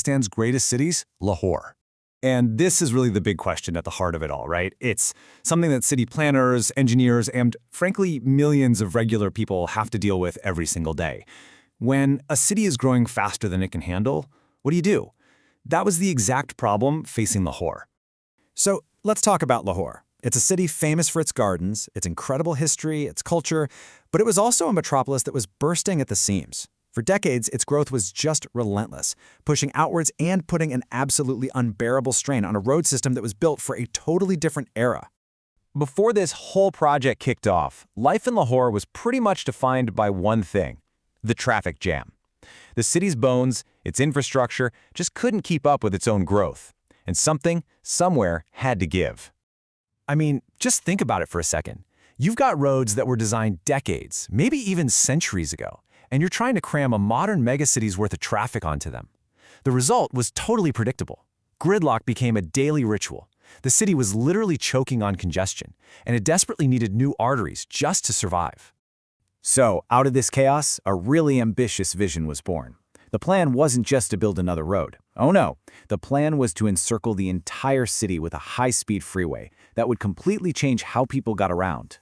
Pakistan's greatest cities, Lahore. And this is really the big question at the heart of it all, right? It's something that city planners, engineers, and frankly, millions of regular people have to deal with every single day. When a city is growing faster than it can handle, what do? That was the exact problem facing Lahore. So let's talk about Lahore. It's a city famous for its gardens, its incredible history, its culture, but it was also a metropolis that was bursting at the seams. For decades, its growth was just relentless, pushing outwards and putting an absolutely unbearable strain on a road system that was built for a totally different era. Before this whole project kicked off, life in Lahore was pretty much defined by one thing: the traffic jam. The city's bones, its infrastructure, just couldn't keep up with its own growth. And something, somewhere, had to give. I mean, just think about it for a second. You've got roads that were designed decades, maybe even centuries ago, and you're trying to cram a modern megacity's worth of traffic onto them. The result was totally predictable. Gridlock became a daily ritual. The city was literally choking on congestion, and it desperately needed new arteries just to survive. So, out of this chaos, a really ambitious vision was born. The plan wasn't just to build another road. Oh no, the plan was to encircle the entire city with a high-speed freeway that would completely change how people got around.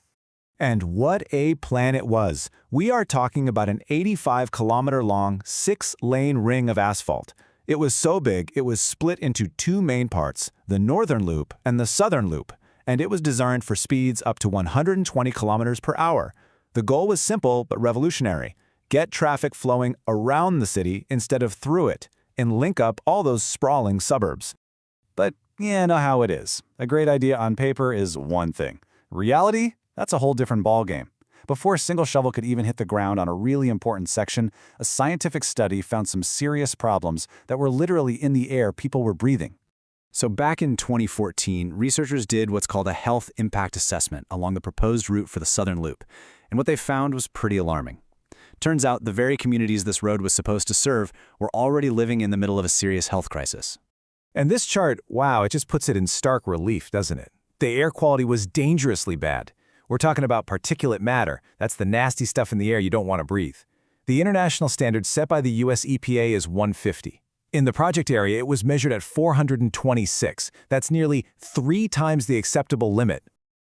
And what a plan it was. We are talking about an 85-kilometer-long, 6-lane ring of asphalt. It was so big, it was split into two main parts, the northern loop and the southern loop, and it was designed for speeds up to 120 kilometers per hour. The goal was simple but revolutionary: get traffic flowing around the city instead of through it, and link up all those sprawling suburbs. But you know how it is. A great idea on paper is one thing. Reality? That's a whole different ballgame. Before a single shovel could even hit the ground on a really important section, a scientific study found some serious problems that were literally in the air people were breathing. So back in 2014, researchers did what's called a health impact assessment along the proposed route for the southern loop. And what they found was pretty alarming. Turns out the very communities this road was supposed to serve were already living in the middle of a serious health crisis. And this chart, wow, it just puts it in stark relief, doesn't it? The air quality was dangerously bad. We're talking about particulate matter. That's the nasty stuff in the air you don't want to breathe. The international standard set by the US EPA is 150. In the project area, it was measured at 426. That's nearly 3 times the acceptable limit.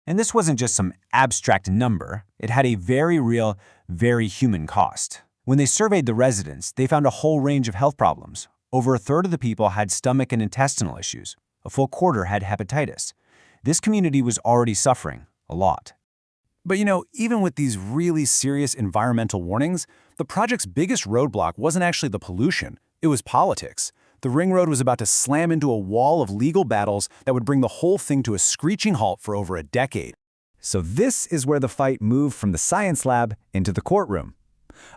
And this wasn't just some abstract number. It had a very real, very human cost. When they surveyed the residents, they found a whole range of health problems. Over a third of the people had stomach and intestinal issues. A full quarter had hepatitis. This community was already suffering a lot. But even with these really serious environmental warnings, the project's biggest roadblock wasn't actually the pollution, it was politics. The Ring Road was about to slam into a wall of legal battles that would bring the whole thing to a screeching halt for over a decade. So this is where the fight moved from the science lab into the courtroom.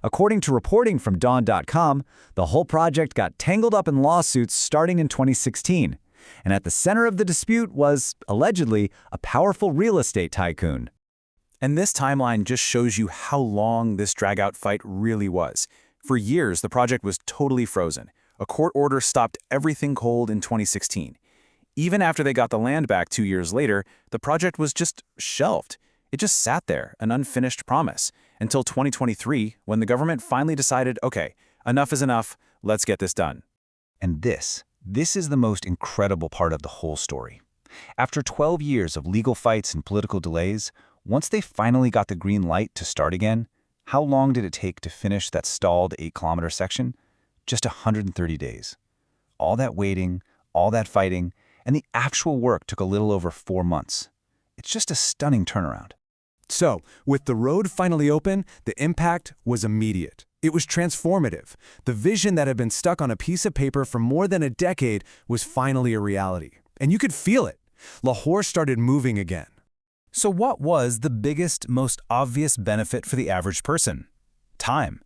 According to reporting from Dawn.com, the whole project got tangled up in lawsuits starting in 2016. And at the center of the dispute was, allegedly, a powerful real estate tycoon. And this timeline just shows you how long this drag-out fight really was. For years, the project was totally frozen. A court order stopped everything cold in 2016. Even after they got the land back 2 years later, the project was just shelved. It just sat there, an unfinished promise, until 2023, when the government finally decided, okay, enough is enough, let's get this done. And this is the most incredible part of the whole story. After 12 years of legal fights and political delays, once they finally got the green light to start again, how long did it take to finish that stalled 8-kilometer section? Just 130 days. All that waiting, all that fighting, and the actual work took a little over 4 months. It's just a stunning turnaround. So, with the road finally open, the impact was immediate. It was transformative. The vision that had been stuck on a piece of paper for more than a decade was finally a reality. And you could feel it. Lahore started moving again. So what was the biggest, most obvious benefit for the average person? Time.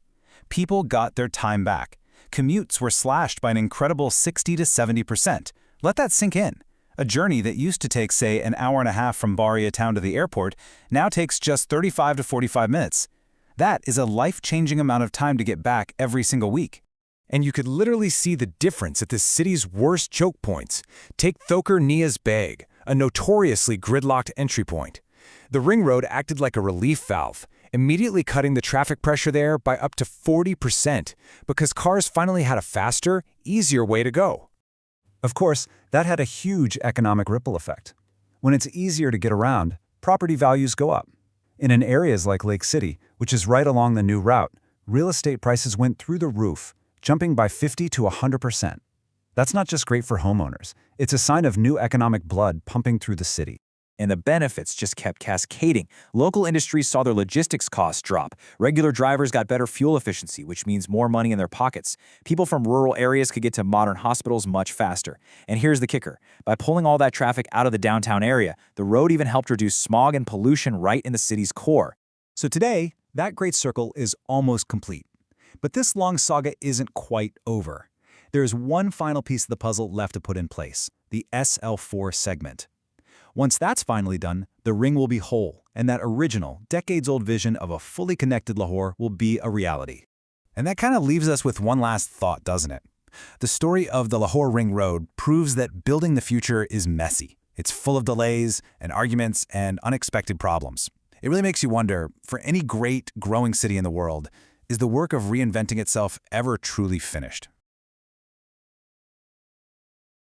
People got their time back. Commutes were slashed by an incredible 60 to 70%. Let that sink in. A journey that used to take, say, an hour and a half from Bahria town to the airport now takes just 35 to 45 minutes. That is a life-changing amount of time to get back every single week. And you could literally see the difference at the city's worst choke points. Take Thokar Niaz Beg, a notoriously gridlocked entry point. The Ring Road acted like a relief valve. immediately cutting the traffic pressure there by up to 40% because cars finally had a faster, easier way to go. Of course, that had a huge economic ripple effect. When it's easier to get around, property values go up. In areas like Lake City, which is right along the new route, real estate prices went through the roof, jumping by 50 to 100%. That's not just great for homeowners. It's a sign of new economic blood pumping through the city. And the benefits just kept cascading. Local industries saw their logistics costs drop. Regular drivers got better fuel efficiency, which means more money in their pockets. People from rural areas could get to modern hospitals much faster. And here's the kicker. By pulling all that traffic out of the downtown area, the road even helped reduce smog and pollution right in the city's core. So today, that great circle is almost complete. But this long saga isn't quite over. There is one final piece of the puzzle left to put in place, the SL4 segment. Once that's finally done, the ring will be whole, and that original, decades-old vision of a fully connected Lahore will be a reality. And that kind of leaves us with one last thought, doesn't it? The story of the Lahore Ring Road proves that building the future is messy. It's full of delays and arguments and unexpected problems. It really makes you wonder, for any great, growing city in the world, is the work of reinventing itself ever truly finished?